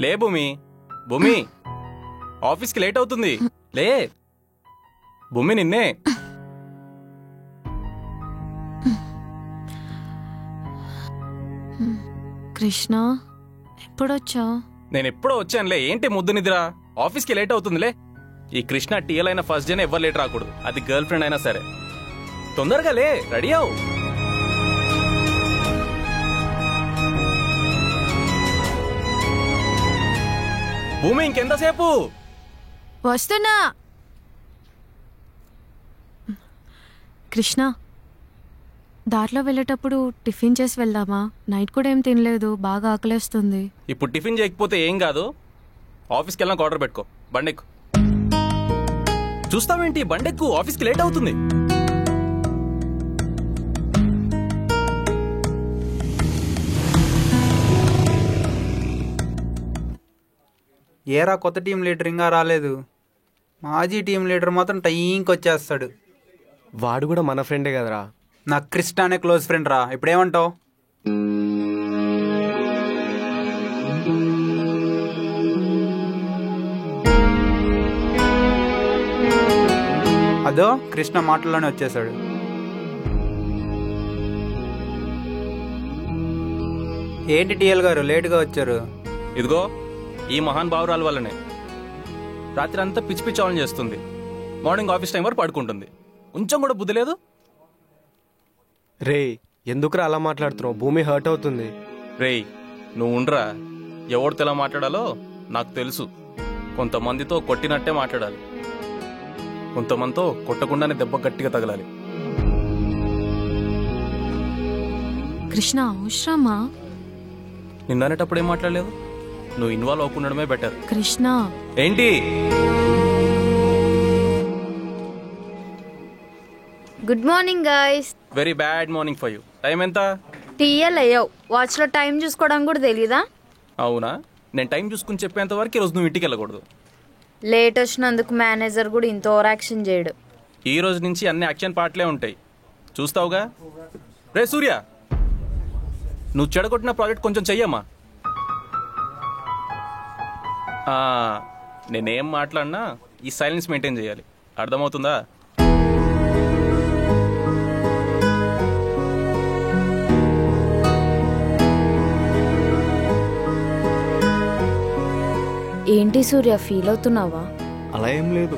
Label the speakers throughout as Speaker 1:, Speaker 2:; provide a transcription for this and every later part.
Speaker 1: లే భూమి, భూమి ఆఫీస్కి లేట్ అవుతుంది, లే భూమి నిన్నే.
Speaker 2: కృష్ణ ఎప్పుడొచ్చావు?
Speaker 1: నేను ఎప్పుడో వచ్చానులే, ఏంటి ముద్దు నిద్ర? ఆఫీస్కి లేట్ అవుతుందిలే. ఈ కృష్ణ టీఎల్ అయిన ఫస్ట్ డే ఎవరు లేట్ రాకూడదు, అది గర్ల్ ఫ్రెండ్ అయినా సరే. తొందరగా లే, రెడీ అవు. భూమి ఇంకెంతసేపు?
Speaker 2: వస్తున్నా. కృష్ణ దారిలో వెళ్ళేటప్పుడు టిఫిన్ చేసి వెళ్దామా? నైట్ కూడా ఏం తినలేదు, బాగా ఆకలేస్తుంది.
Speaker 1: ఇప్పుడు టిఫిన్ చేయకపోతే ఏం కాదు, ఆఫీస్కి వెళ్ళినా ఆర్డర్ పెట్టుకో. బండెక్కు. చూస్తావేంటి, బండెక్కు, ఆఫీస్కి లేట్ అవుతుంది.
Speaker 3: ఏరా కొత్త టీం లీడర్ ఇంకా రాలేదు? మాజీ టీం లీడర్ మాత్రం టైంకి వచ్చేస్తాడు.
Speaker 4: వాడు కూడా మన ఫ్రెండే కదరా.
Speaker 3: నాకు కృష్ణనే క్లోజ్ ఫ్రెండ్ రా. ఇప్పుడేమంటావు? అదో కృష్ణ మాటల్లోనే వచ్చేసాడు. ఏంటి టీఎల్ గారు లేటుగా వచ్చారు?
Speaker 1: ఇదిగో ఈ మహాన్ భావురాల వల్లనే రాత్రి అంతా పిచ్చి పిచ్చి ఆన్ చేస్తుంది, మార్నింగ్ ఆఫీస్ టైం వరకు పడుకుంటుంది. కొంచెం కూడా బుద్ధి లేదు.
Speaker 4: రే ఎందుకురా అలా మాట్లాడుతున్నావు? భూమి హర్ట్ అవుతుంది.
Speaker 1: రేయ్ నువ్వు ఉండరా, ఎవరితో ఎలా మాట్లాడాలో నాకు తెలుసు. కొంతమందితో కొట్టినట్టే మాట్లాడాలి, కొంతమందితో కొట్టకుండానే దెబ్బ గట్టిగా తగలాలి.
Speaker 2: కృష్ణ అవసరమా?
Speaker 1: నిన్ననేటప్పుడు ఏం మాట్లాడలేదు? నువ్వు ఇన్వాల్వ్ అవ్వకుండడమే బెటర్.
Speaker 2: కృష్ణ
Speaker 1: ఏంటి?
Speaker 5: Good morning guys.
Speaker 1: Very bad morning for you. Time ఎంత?
Speaker 5: టీఎల్ అయ్యావు, వాచ్ లో టైం చూసుకోవడం కూడా తెలీదా?
Speaker 1: అవునా, నేను టైం చూసుకుని చెప్పేంత వరకు ఈరోజు నువ్వు ఇంటికి వెళ్ళకూడదు.
Speaker 5: లేట్ వచ్చినందుకు మేనేజర్ కూడా ఇంత ఓవర్ యాక్షన్ చేయడు.
Speaker 1: ఈ రోజు నుంచి అన్ని యాక్షన్ పార్ట్లే ఉంటాయి, చూస్తావుగా. రే సూర్య, నువ్వు చెడగొట్టిన ప్రాజెక్ట్ కొంచెం చెయ్యమ్మా. నేనేం మాట్లాడినా ఈ సైలెన్స్ మెయింటైన్ చేయాలి, అర్థమవుతుందా?
Speaker 5: ఏంటి సూర్య, ఫీల్ అవుతున్నావా?
Speaker 4: అలా ఏం లేదు.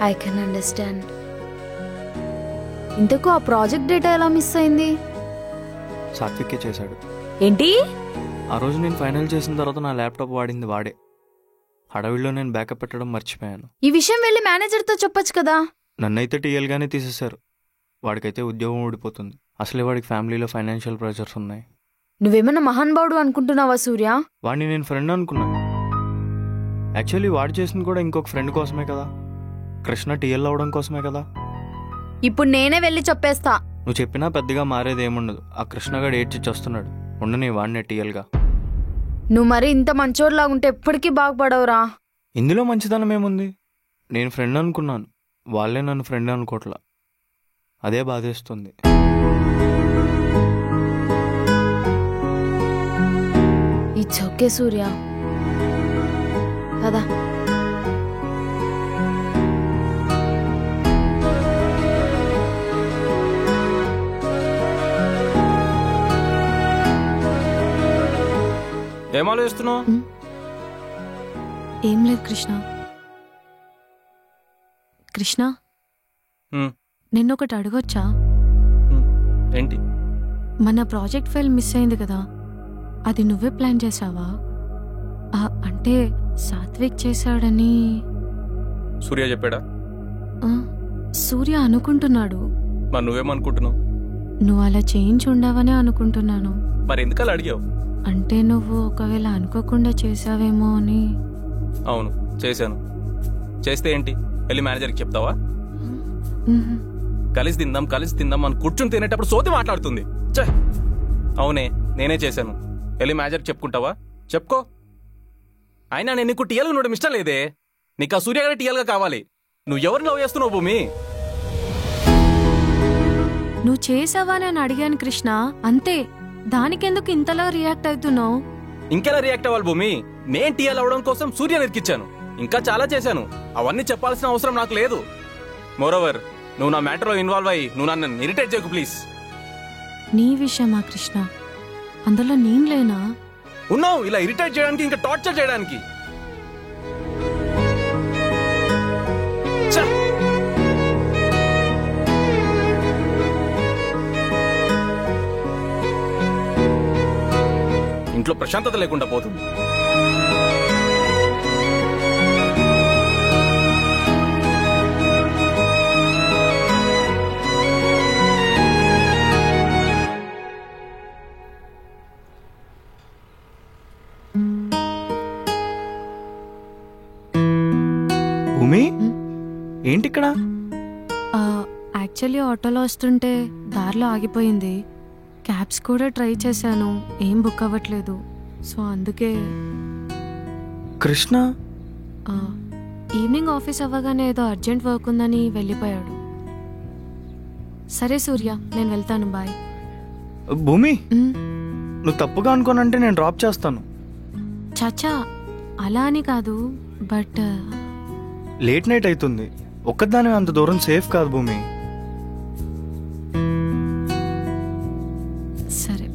Speaker 5: I can understand. ఇంతకు ఆ ప్రాజెక్ట్ డేటా ఎలా మిస్ అయింది?
Speaker 4: సాత్వికే చేశాడు.
Speaker 5: ఏంటి?
Speaker 4: ఆ రోజు నేను ఫైనల్ చేసిన తర్వాత నా ల్యాప్టాప్ వాడింది వాడే. హడావిడిలో నేను బ్యాకప్ పెట్టడం మర్చిపోయాను.
Speaker 5: ఈ విషయం వెళ్ళి మేనేజర్తో చెప్పొచ్చు కదా.
Speaker 4: నన్నైతే టీఎల్గానే తీసేశారు. వాడికైతే ఉద్యోగం ఊడిపోతుంది. అసలే వాడికి ఫ్యామిలీలో ఫైనాన్షియల్ ప్రెషర్స్ ఉన్నాయి.
Speaker 5: నువ్వేమన్నా మహానుభావుడు అనుకుంటున్నావా సూర్య?
Speaker 4: వాడిని నేను ఫ్రెండ్ అనుకున్నాను. యాక్చువల్లీ వాడు చేసింది కూడా ఇంకొక ఫ్రెండ్ కోసమే కదా, కృష్ణ టీఎల్ అవడం కోసమే కదా.
Speaker 5: ఇప్పుడు నేనే వెళ్ళి చెప్పేస్తా.
Speaker 4: నువ్వు చెప్పినా పెద్దగా మారేది ఏముండదు. ఆ కృష్ణగాడు ఏడ్చి చేస్తున్నాడు. ఉండని వాడినే టీఎల్గా.
Speaker 5: నువ్వు మరి ఇంత మంచోర్లాగుంటే ఎప్పటికీ బాగుపడవురా.
Speaker 4: ఇందులో మంచిదనం ఏముంది? నేను ఫ్రెండ్ అనుకున్నాను, వాళ్ళే నన్ను ఫ్రెండ్ అనుకోవట్లా. అదే బాధేస్తుంది.
Speaker 5: ఇట్స్ ఓకే సూర్య, కదా.
Speaker 1: ఏం ఆలోచిస్తున్నావు?
Speaker 2: ఏం లేదు కృష్ణ. కృష్ణ నిన్నొకటి అడగొచ్చా?
Speaker 1: ఏంటి?
Speaker 2: మన ప్రాజెక్ట్ ఫైల్ మిస్ అయింది కదా, అది నువ్వే ప్లాన్ చేసావా? అంటే సాత్విక్ చేశాడని
Speaker 1: సూర్య చెప్పాడా?
Speaker 2: సూర్య అనుకుంటున్నాడు.
Speaker 1: మరి నువ్వేమనుకుంటున్నావు?
Speaker 2: నువ్వు అలా చేయించి ఉండవనే అనుకుంటున్నాను.
Speaker 1: మరి ఎందుకు అలా అడిగావు?
Speaker 2: అంటే నువ్వు ఒకవేళ అనుకోకుండా చేసావేమో అని.
Speaker 1: అవును చేశాను. చేస్తే ఏంటి, వెళ్ళి మేనేజర్కి చెప్తావా? కలిసి తిందాం అని కూర్చుని తినేటప్పుడు సోతి మాట్లాడుతుంది. అవునే నేనే చేశాను, వెళ్ళి మేనేజర్కి చెప్పుకుంటావా? చెప్పుకో. అయినా నేను నీకు టీఎల్గా ఉండడం ఇష్టం లేదే. నీకు ఆ సూర్య గారి టీఎల్గా కావాలి. నువ్వు ఎవరిని లవ్ చేస్తున్నావు భూమి?
Speaker 2: నువ్వు చేసావా అని అడిగాను కృష్ణ, అంతే. దానికెందుకు ఇంతలా రియాక్ట్ అవుతున్నావు?
Speaker 1: ఇంకెలా రియాక్ట్ అవ్వాలి భూమి? నేను టీఎల్ అవడం కోసం సూర్య ఇరికిచ్చాను, ఇంకా చాలా చేశాను. అవన్నీ చెప్పాల్సిన అవసరం నాకు లేదు. మోరోవర్, నువ్వు నా మ్యాటర్లో ఇన్వాల్వ్ అయ్యి నువ్వు నన్ను ఇరిటేట్ చేయకు ప్లీజ్.
Speaker 2: నీ విషయమా కృష్ణ? అందులో నేను లేనా?
Speaker 1: ఉన్నావు ఇలా ఇరిటేట్ చేయడానికి, ఇంకా టార్చర్ చేయడానికి. ఛ! ఇంట్లో ప్రశాంతత లేకుండా పోతుంది.
Speaker 4: భూమి ఏంటి ఇక్కడ?
Speaker 2: యాక్చువల్లీ ఆటోలో వస్తుంటే దారిలో ఆగిపోయింది. క్యాబ్స్ కూడా ట్రై చేశాను, ఏం బుక్ అవ్వట్లేదు. సో అందుకే.
Speaker 4: కృష్ణ
Speaker 2: ఈవినింగ్ ఆఫీస్ అవ్వగానే ఏదో అర్జెంట్ వర్క్ ఉందని వెళ్ళిపోయాడు. సరే సూర్య, నేను వెళ్తాను, బాయ్.
Speaker 4: భూమి, నువ్వు తప్పుగా అనుకోనంటే నేను డ్రాప్ చేస్తాను.
Speaker 2: చచ్చా, అలా అని కాదు, బట్
Speaker 4: లేట్ నైట్ అవుతుంది, ఒక్కదాని అంత దూరం సేఫ్ కాదు భూమి.
Speaker 2: సరే.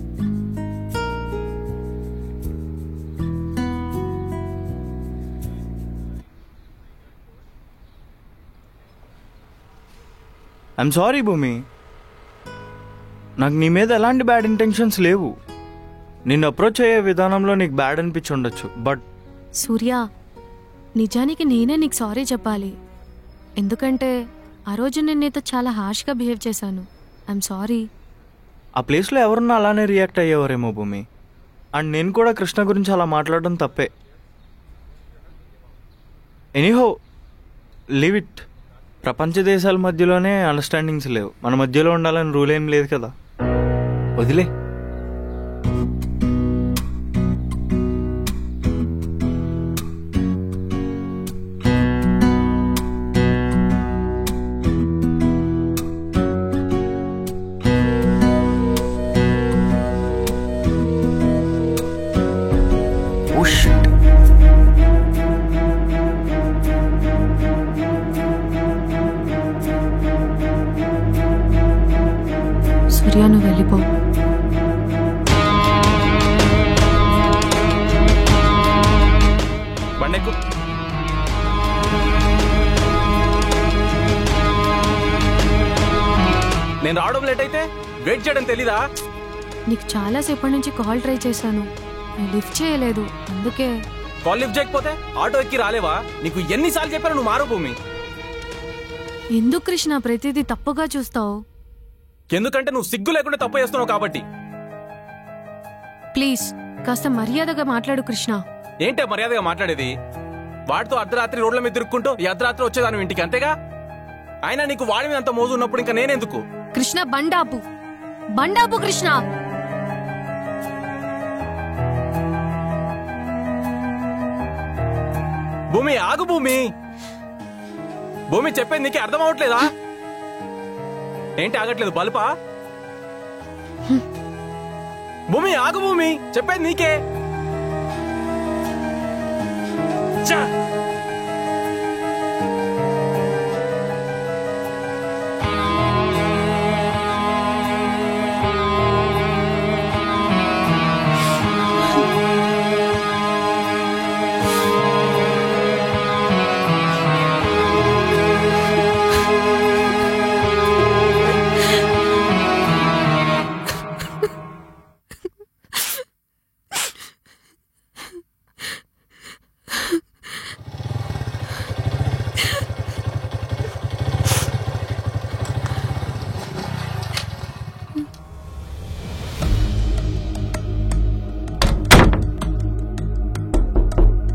Speaker 4: ఐఎమ్ సారీ భూమి, నాకు నీ మీద ఎలాంటి బ్యాడ్ ఇంటెన్షన్స్ లేవు. నిన్ను అప్రోచ్ అయ్యే విధానంలో నీకు బ్యాడ్ అనిపించి ఉండొచ్చు, బట్
Speaker 2: సూర్య, నిజానికి నేనే నీకు సారీ చెప్పాలి. ఎందుకంటే ఆ రోజు నేను నీతో చాలా హార్ష్గా బిహేవ్ చేశాను. I'm sorry.
Speaker 4: ఆ ప్లేస్లో ఎవరున్నా అలానే రియాక్ట్ అయ్యేవారేమో భూమి. అండ్ నేను కూడా కృష్ణ గురించి అలా మాట్లాడడం తప్పే. Anyhow, leave it. ప్రపంచ దేశాల మధ్యలోనే అండర్స్టాండింగ్స్ లేవు, మన మధ్యలో ఉండాలని రూల్ ఏం లేదు కదా, వదిలే.
Speaker 2: సూర్య, నువ్వు వెళ్ళిపో.
Speaker 1: బండెక్కు. నేను రావడం లేట్ అయితే వెయిట్ చేయడం తెలీదా?
Speaker 2: నీకు చాలాసేపటి నుంచి కాల్ ట్రై చేశాను, నువ్వు లిఫ్ట్ చేయలేదు. అందుకే.
Speaker 1: కాల్ లిఫ్ట్ చేయకపోతే ఆటో ఎక్కి రాలేవా? నీకు ఎన్నిసార్లు చెప్పాను నువ్వు మారు భూమి.
Speaker 2: ఎందుకు కృష్ణ ప్రతిదీ తప్పుగా చూస్తావు?
Speaker 1: ఎందుకంటే నువ్వు సిగ్గు లేకుండా తప్పు చేస్తున్నావు కాబట్టి.
Speaker 2: ప్లీజ్ కాస్త మర్యాదగా మాట్లాడు కృష్ణ.
Speaker 1: ఏంటే మర్యాదగా మాట్లాడేది? వాడితో అర్ధరాత్రి రోడ్ల మీద తిరుక్కుంటూ ఈ అర్ధరాత్రి వచ్చేదాను ఇంటికి, అంతేగా? అయినా నీకు వాడి మీద అంత మోజు ఉన్నప్పుడు ఇంకా నేనెందుకు?
Speaker 2: కృష్ణ, బండాపు బండాపు కృష్ణ.
Speaker 1: భూమి ఆగు భూమి. భూమి చెప్పేది నీకే అర్థం అవట్లేదా? ఏంటి ఆగట్లేదు, బల్పా? భూమి ఆగు భూమి, చెప్పేది నీకే. ఛ!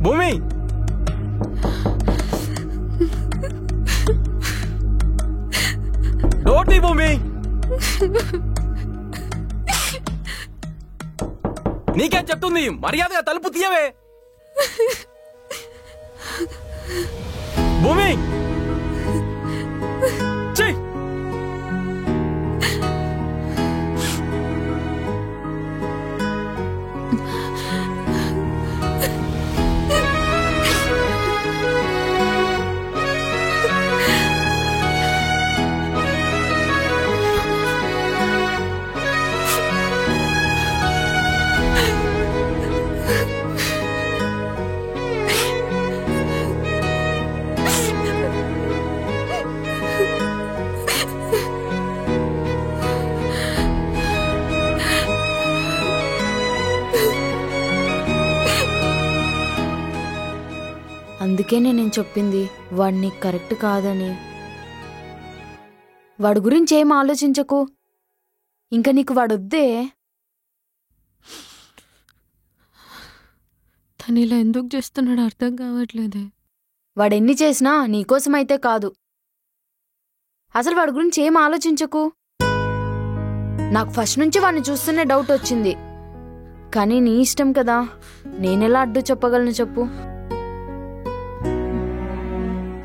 Speaker 1: భూమి, డోర్ తీ భూమి. నీకేం చెప్తుంది? మర్యాదగా తలుపు తీయవే. భూమి, చెయ్.
Speaker 5: అందుకేనే నేను చెప్పింది వాడు నీకు కరెక్ట్ కాదని. వాడి గురించి ఏం ఆలోచించకు. ఇంకా నీకు వాడొద్దే.
Speaker 2: తను ఇలా ఎందుకు చేస్తున్నాడు అర్థం కావట్లేదే.
Speaker 5: వాడెన్ని చేసినా నీకోసమైతే కాదు. అసలు వాడి గురించి ఏం ఆలోచించకు. నాకు ఫస్ట్ నుంచి వాడిని చూస్తూనే డౌట్ వచ్చింది. కానీ నీ ఇష్టం కదా, నేనెలా అడ్డు చెప్పగలను చెప్పు.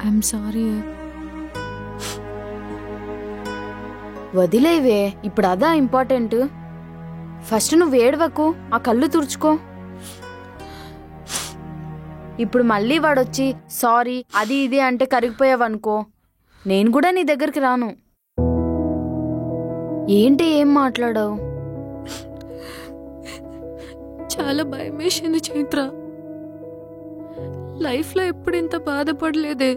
Speaker 2: I'm sorry.
Speaker 5: వదిలేవే, ఇప్పుడు అదా ఇంపార్టెంట్. ఫస్ట్ నువ్వు ఏడవకు, ఆ కళ్ళు తుడుచుకో. ఇప్పుడు మళ్ళీ వాడొచ్చి సారీ అది ఇది అంటే కరిగిపోయావనుకో, నేను కూడా నీ దగ్గరికి రాను. ఏంటి ఏం మాట్లాడావు?
Speaker 2: చాలా భయం వేసింది చైత్ర. లైఫ్లో ఎప్పుడు ఇంత బాధపడలేదే.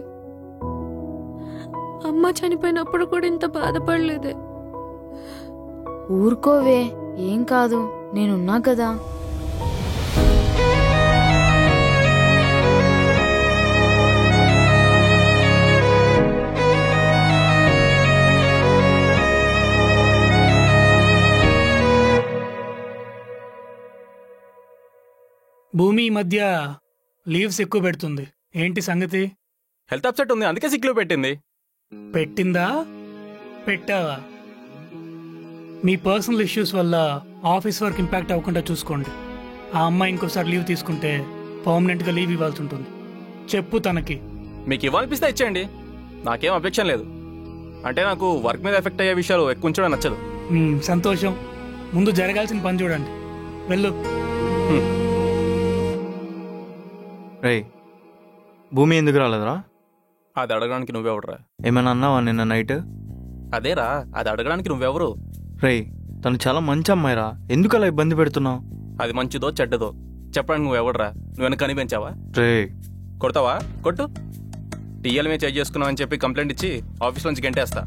Speaker 2: అమ్మ చనిపోయినప్పుడు కూడా ఇంత బాధపడలేదే.
Speaker 5: ఊరుకోవే, ఏం కాదు, నేనున్నా కదా.
Speaker 6: భూమి ఈ మధ్య లీవ్స్ ఎక్కువ పెడుతుంది. ఏంటి సంగతి?
Speaker 1: హెల్త్ అప్సెట్ ఉంది, అందుకే సిక్ లీవ్ పెట్టింది.
Speaker 6: పెట్టిందా పెట్టావా? మీ పర్సనల్ ఇష్యూస్ వల్ల ఆఫీస్ వర్క్ ఇంపాక్ట్ అవ్వకుండా చూసుకోండి. ఆ అమ్మాయి ఇంకోసారి లీవ్ తీసుకుంటే పర్మనెంట్గా లీవ్ ఇవ్వాల్సి ఉంటుంది. చెప్పు తనకి.
Speaker 1: మీకు ఇవ్వాలనిపిస్తే ఇచ్చేయండి, నాకేం అబ్జెక్షన్ లేదు. అంటే నాకు వర్క్ మీద ఎఫెక్ట్ అయ్యే విషయాలు ఎక్కువ ఉంచడం నచ్చదు.
Speaker 6: సంతోషం. ముందు జరగాల్సిన పని చూడండి. వెళ్ళు.
Speaker 4: రేయ్, భూమి ఎందుకు రాలేదురా?
Speaker 1: అది అడగడానికి నువ్వెవడరా?
Speaker 4: ఏమైనా అన్నావా నిన్న నైట్?
Speaker 1: అదేరా, అది అడగడానికి నువ్వెవరు?
Speaker 4: రేయ్, తను చాలా మంచి అమ్మాయిరా, ఎందుకు అలా ఇబ్బంది పెడుతున్నావు?
Speaker 1: అది మంచిదో చెడ్డదో చెప్పడానికి నువ్వెవడరా? నువ్వెన్న కనిపించావా?
Speaker 4: రే,
Speaker 1: కొడతావా? కొట్టు. టీఎల్ మీద చేంజ్ చేసుకున్నావు అని చెప్పి కంప్లైంట్ ఇచ్చి ఆఫీస్ నుంచి గంటేస్తా.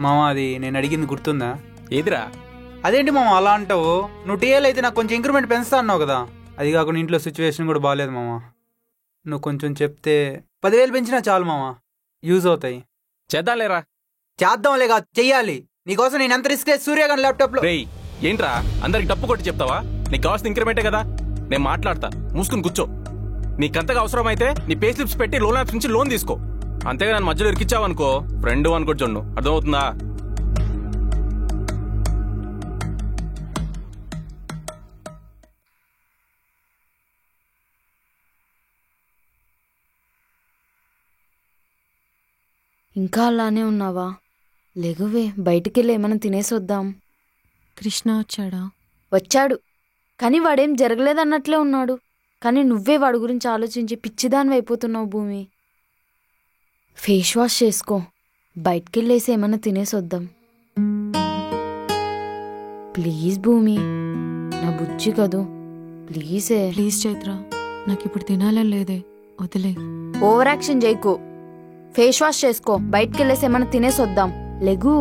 Speaker 3: మామ, అది నేను అడిగింది గుర్తుందా?
Speaker 1: ఏదిరా?
Speaker 3: అదేంటి మామ అలా అంటావు? నువ్వు టీఎల్ అయితే నాకు కొంచెం ఇంక్రిమెంట్ పెంచుతా అన్నావు కదా. అది కాకుండా ఇంట్లో సిచ్యువేషన్ కూడా బాగాలేదు మామ. నువ్వు కొంచెం చెప్తే 10,000 పెంచినా చాలు మామ, యూజ్ అవుతాయి.
Speaker 1: చేద్దాంలేరా.
Speaker 3: చేద్దాంలే కాదు, చెయ్యాలి. నీకోసం నేను ఎంత రిస్క్ చేసి సూర్యగాన్ ల్యాప్టాప్ లో.
Speaker 1: రేయ్, ఏంట్రా అందరికి డప్పు కొట్టి చెప్తావా? నీకు కావాల్సిన ఇంక్రిమెంటే కదా. నేను మాట్లాడతా, మూసుకుని కూర్చో. నీకంతగా అవసరం అయితే నీ పే స్లిప్స్ పెట్టి లోన్ యాప్స్ నుంచి లోన్ తీసుకో. అంతేగా నన్ను మధ్యలో ఇరికిచ్చావనుకో ఫ్రెండ్ అనుకో చూడు. అర్థమవుతుందా?
Speaker 5: ఇంకా అలానే ఉన్నావా? లెగువే, బయటికెళ్ళి ఏమైనా తినేసొద్దాం.
Speaker 2: కృష్ణ వచ్చాడా?
Speaker 5: వచ్చాడు, కానీ వాడేం జరగలేదన్నట్లే ఉన్నాడు. కానీ నువ్వే వాడి గురించి ఆలోచించి పిచ్చిదానివి అయిపోతున్నావు భూమి. ఫేస్ వాష్ చేసుకో, బయటికెళ్ళేసి ఏమైనా తినేసొద్దాం. ప్లీజ్ భూమి, నా బుజ్జి కదూ, ప్లీజే.
Speaker 2: ప్లీజ్ చైత్ర, నాకు ఇప్పుడు తినాలని లేదే, వదిలే.
Speaker 5: ఓవర్ యాక్షన్ చేయకు. ఫేస్ వాష్ చేసుకో, బయటికెళ్ళేసి ఏమైనా తినేసొద్దాం. లెగు.